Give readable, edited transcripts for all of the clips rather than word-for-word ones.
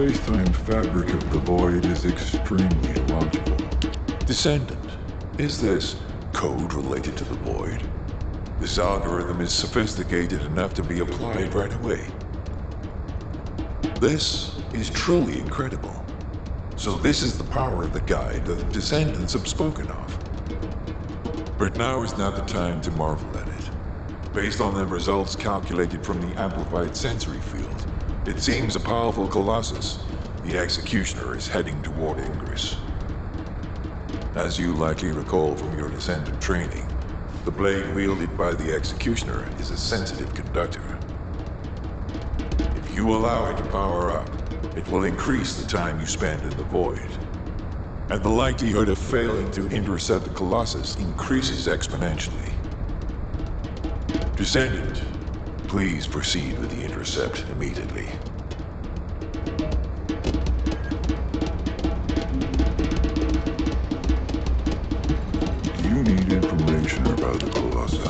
space-time fabric of the void is extremely illogical. Descendant, is this code related to the void? This algorithm is sophisticated enough to be applied right away. This is truly incredible. So this is the power of the guide that the Descendants have spoken of. But now is not the time to marvel at it. Based on the results calculated from the amplified sensory field, it seems a powerful colossus. The Executioner is heading toward Ingress. As you likely recall from your Descendant training, the blade wielded by the Executioner is a sensitive conductor. If you allow it to power up, it will increase the time you spend in the void. And the likelihood of failing to intercept the Colossus increases exponentially. Descendant, please proceed with the intercept immediately. Do you need information about the Colossi?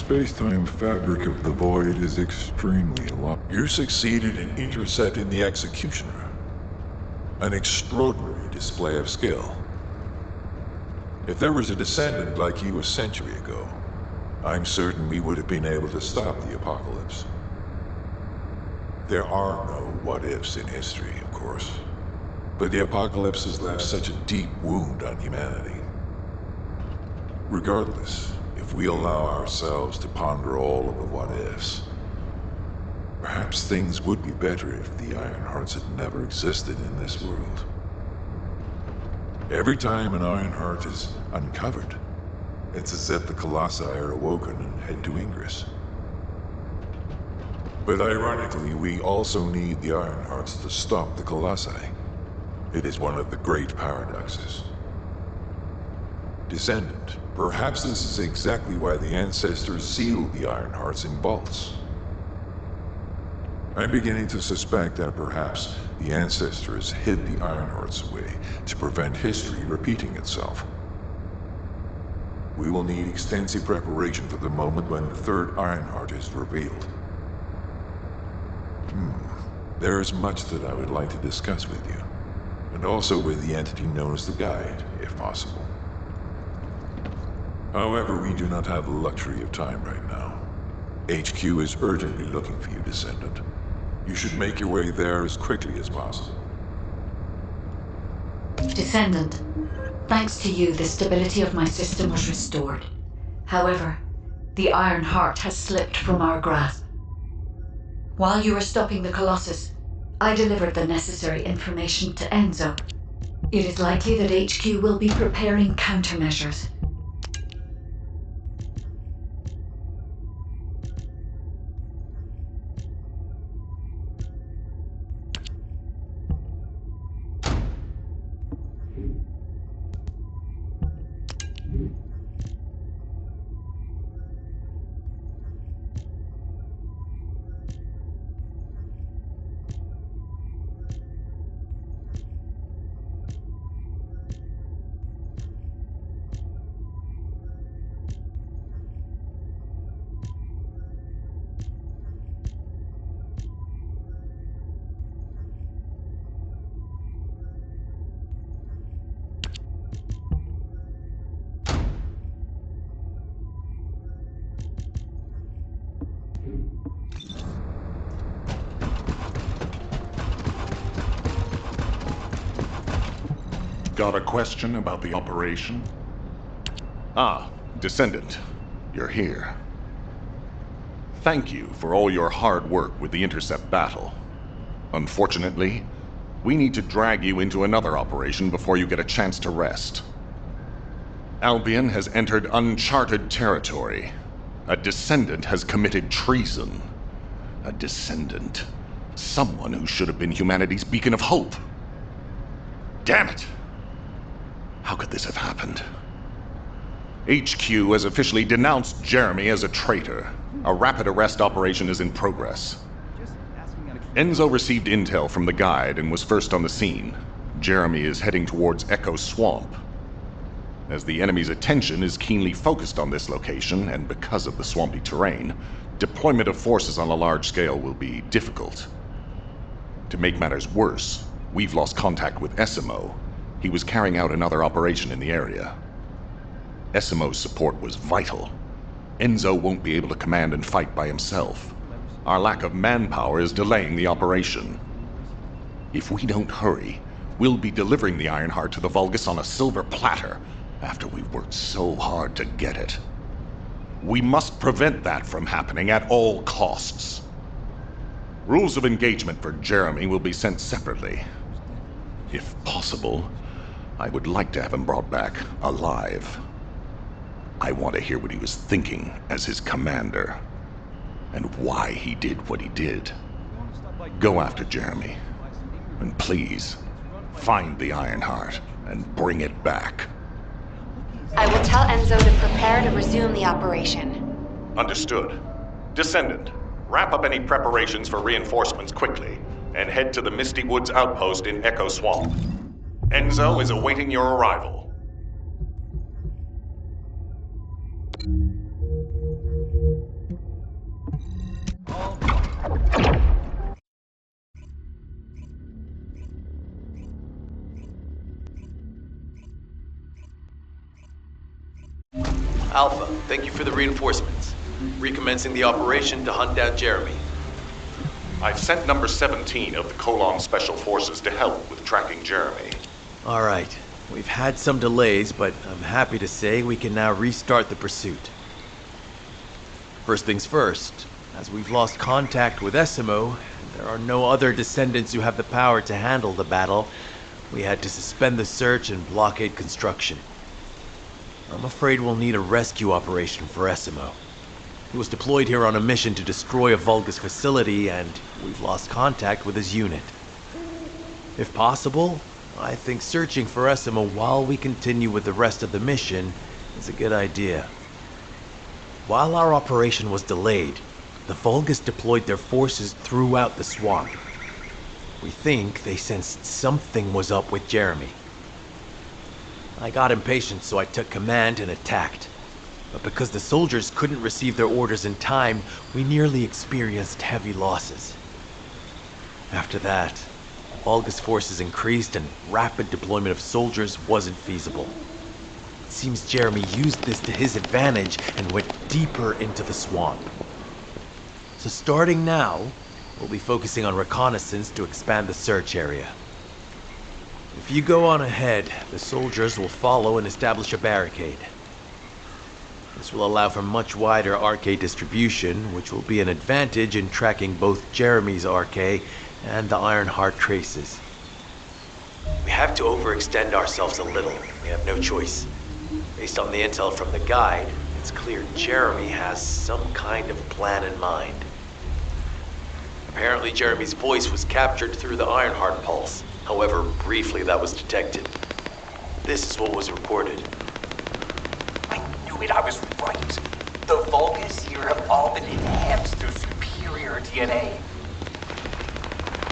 space-time fabric of the void is extremely locked. You succeeded in intercepting the Executioner. An extraordinary display of skill. If there was a descendant like you a century ago, I'm certain we would have been able to stop the apocalypse. There are no what-ifs in history, of course. But the apocalypse has left such a deep wound on humanity. Regardless, if we allow ourselves to ponder all of the what-ifs, perhaps things would be better if the Ironhearts had never existed in this world. Every time an Ironheart is uncovered, it's as if the Colossi are awoken and head to Ingress. But ironically, we also need the Ironhearts to stop the Colossi. It is one of the great paradoxes. Descendant, perhaps this is exactly why the ancestors sealed the Ironhearts in vaults. I'm beginning to suspect that perhaps the ancestors hid the Ironhearts away to prevent history repeating itself. We will need extensive preparation for the moment when the third Ironheart is revealed. There is much that I would like to discuss with you, and also with the entity known as the Guide, if possible. However, we do not have the luxury of time right now. HQ is urgently looking for you, Descendant. You should make your way there as quickly as possible. Descendant, thanks to you, the stability of my system was restored. However, the Iron Heart has slipped from our grasp. While you were stopping the Colossus, I delivered the necessary information to Enzo. It is likely that HQ will be preparing countermeasures. Got a question about the operation? Ah, Descendant, you're here. Thank you for all your hard work with the Intercept battle. Unfortunately, we need to drag you into another operation before you get a chance to rest. Albion has entered uncharted territory. A Descendant has committed treason. A Descendant. Someone who should have been humanity's beacon of hope. Damn it! How could this have happened? HQ has officially denounced Jeremy as a traitor. A rapid arrest operation is in progress. Enzo received intel from the Guide and was first on the scene. Jeremy is heading towards Echo Swamp. As the enemy's attention is keenly focused on this location, and because of the swampy terrain, deployment of forces on a large scale will be difficult. To make matters worse, we've lost contact with Essimo. He was carrying out another operation in the area. Essimo's support was vital. Enzo won't be able to command and fight by himself. Our lack of manpower is delaying the operation. If we don't hurry, we'll be delivering the Ironheart to the Vulgus on a silver platter after we've worked so hard to get it. We must prevent that from happening at all costs. Rules of engagement for Jeremy will be sent separately. If possible, I would like to have him brought back alive. I want to hear what he was thinking as his commander, and why he did what he did. Go after Jeremy, and please, find the Ironheart and bring it back. I will tell Enzo to prepare to resume the operation. Understood. Descendant, wrap up any preparations for reinforcements quickly, and head to the Misty Woods outpost in Echo Swamp. Enzo is awaiting your arrival. Alpha, thank you for the reinforcements. Recommencing the operation to hunt down Jeremy. I've sent number 17 of the Colon Special Forces to help with tracking Jeremy. Alright, we've had some delays, but I'm happy to say we can now restart the pursuit. First things first, as we've lost contact with Essimo, and there are no other Descendants who have the power to handle the battle, we had to suspend the search and blockade construction. I'm afraid we'll need a rescue operation for Essimo. He was deployed here on a mission to destroy a Vulgus facility, and we've lost contact with his unit. If possible, I think searching for Essimo while we continue with the rest of the mission is a good idea. While our operation was delayed, the Vulgus deployed their forces throughout the swamp. We think they sensed something was up with Jeremy. I got impatient, so I took command and attacked. But because the soldiers couldn't receive their orders in time, we nearly experienced heavy losses. After that, Vulgus forces increased and rapid deployment of soldiers wasn't feasible. It seems Jeremy used this to his advantage and went deeper into the swamp. So starting now, we'll be focusing on reconnaissance to expand the search area. If you go on ahead, the soldiers will follow and establish a barricade. This will allow for much wider RK distribution, which will be an advantage in tracking both Jeremy's RK and the Ironheart traces. We have to overextend ourselves a little. We have no choice. Based on the intel from the guide, it's clear Jeremy has some kind of plan in mind. Apparently Jeremy's voice was captured through the Ironheart pulse. However, briefly that was detected. This is what was recorded. I was right. The Vulgus here have all been enhanced through superior DNA.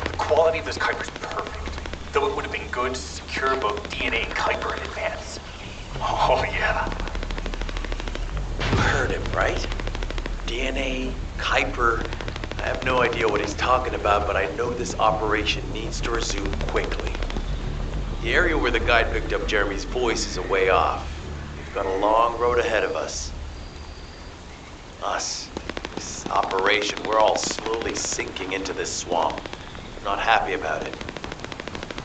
The quality of this Kuiper's perfect, though it would have been good to secure both DNA and Kuiper in advance. Oh, yeah. You heard him, right? DNA, Kuiper. I have no idea what he's talking about, but I know this operation needs to resume quickly. The area where the guide picked up Jeremy's voice is a way off. We've got a long road ahead of us. This operation, we're all slowly sinking into this swamp. Not happy about it.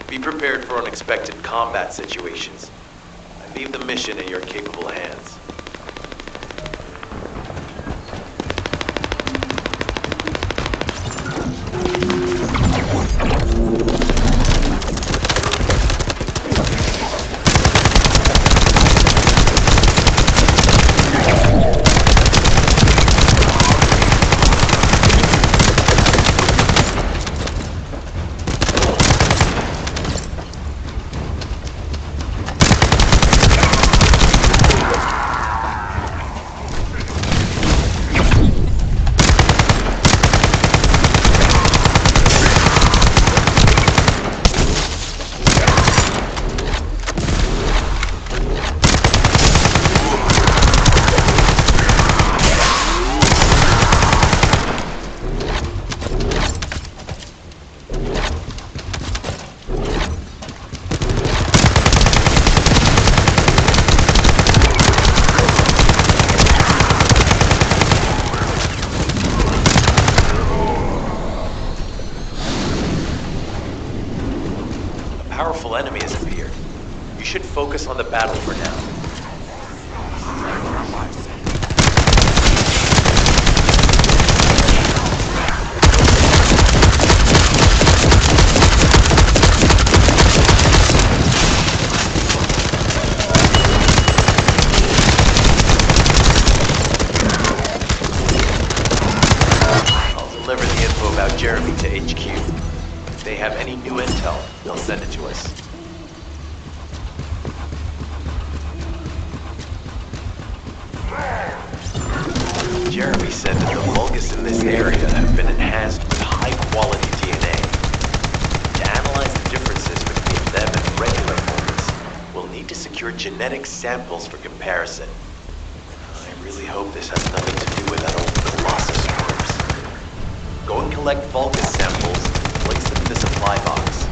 Be prepared for unexpected combat situations. I leave the mission in your capable hands. Powerful enemy has appeared. You should focus on the battle for now. I'll deliver the info about Jeremy to HQ. If they have any new intel, they'll send it to us. Jeremy said that the Vulgus in this area have been enhanced with high-quality DNA. To analyze the differences between them and regular Vulgus, we'll need to secure genetic samples for comparison. I really hope this has nothing to do with that old Colossus corpse. Go and collect Vulgus samples and place them in the supply box.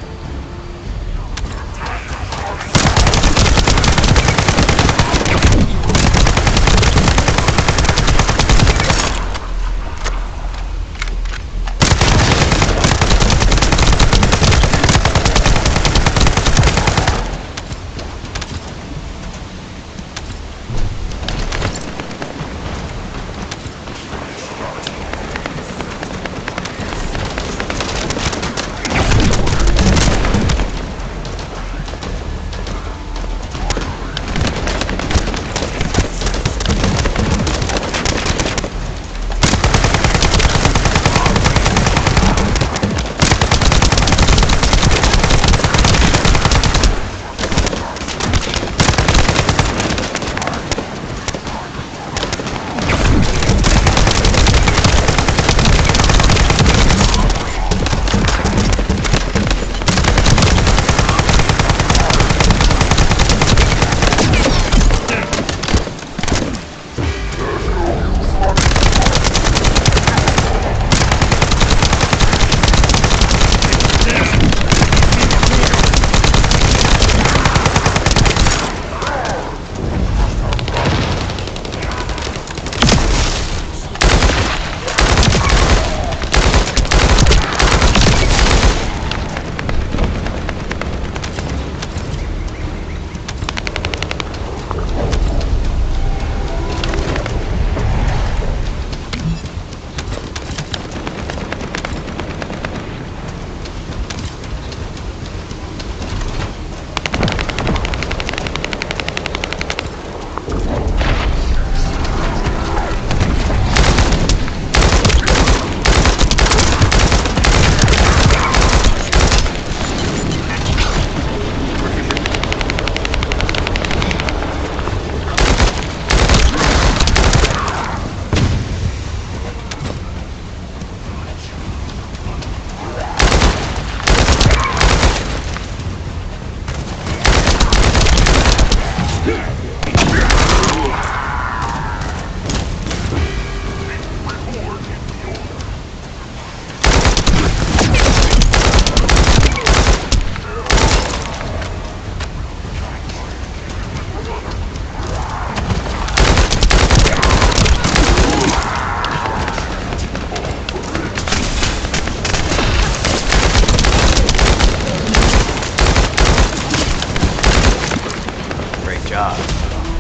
Great job.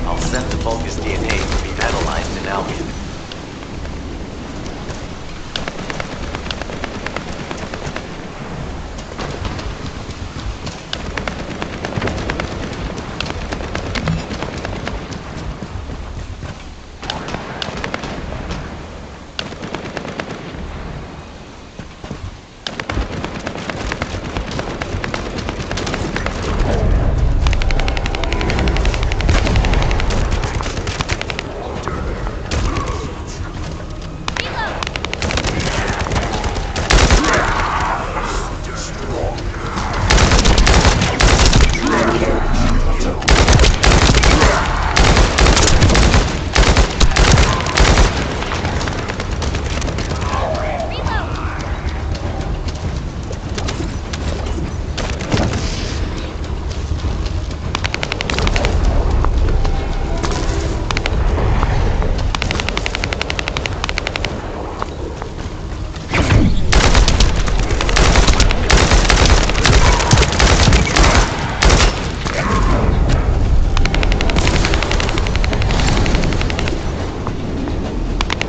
I'll send the Vulgus DNA to be analyzed in Albion.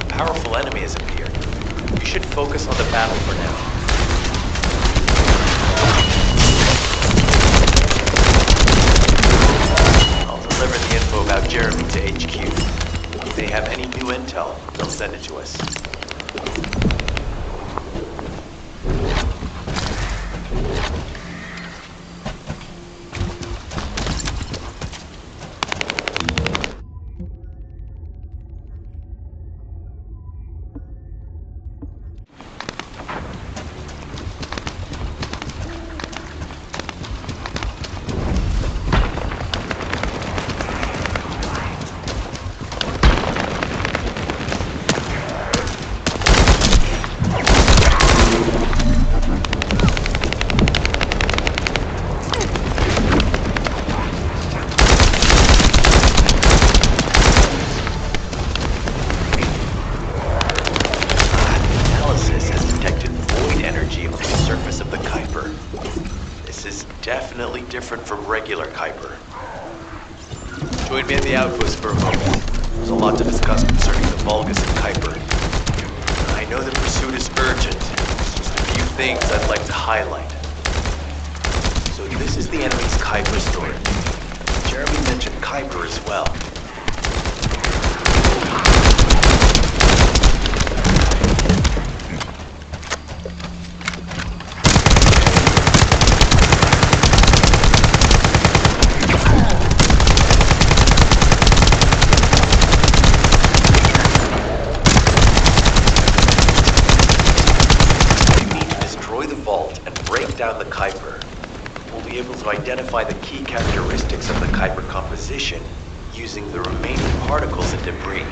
Powerful enemy has appeared. You should focus on the battle for now. I'll deliver the info about Jeremy to HQ. If they have any new intel, they'll send it to us. Definitely different from regular Kuiper. Join me at the outpost for a moment. There's a lot to discuss concerning the Vulgus and Kuiper. I know the pursuit is urgent. There's just a few things I'd like to highlight. So this is the enemy's Kuiper story. Jeremy mentioned Kuiper as well. Down the Kuiper, we'll be able to identify the key characteristics of the Kuiper composition using the remaining particles and debris.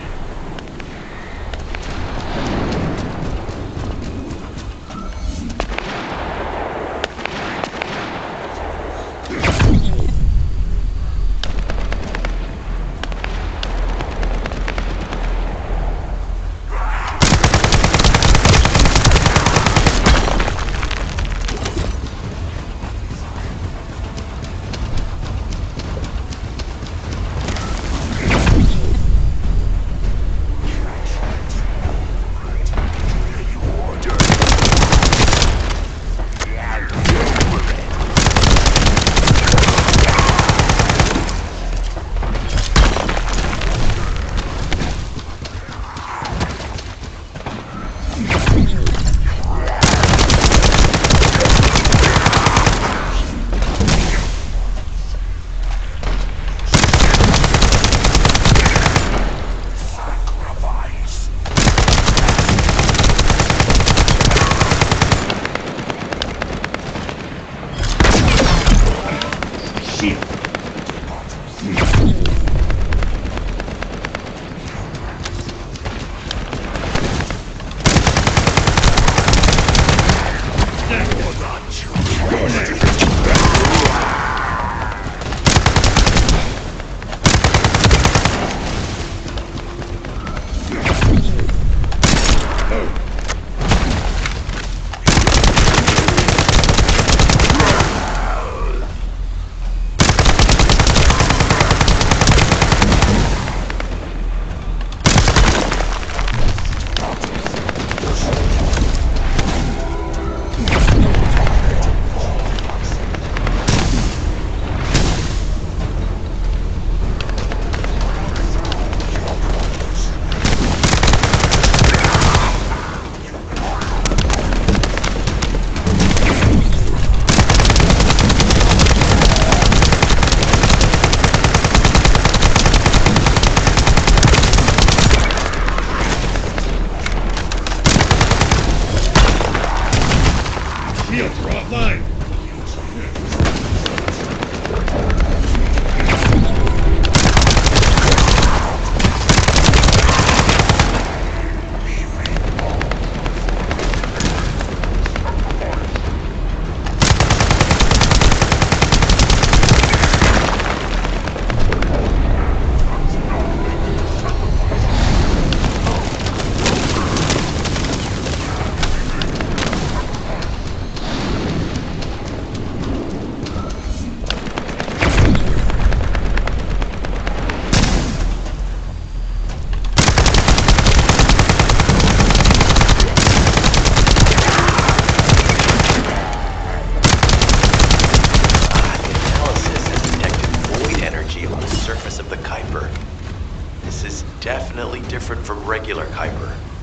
Shit. definitely different from regular Kuiper.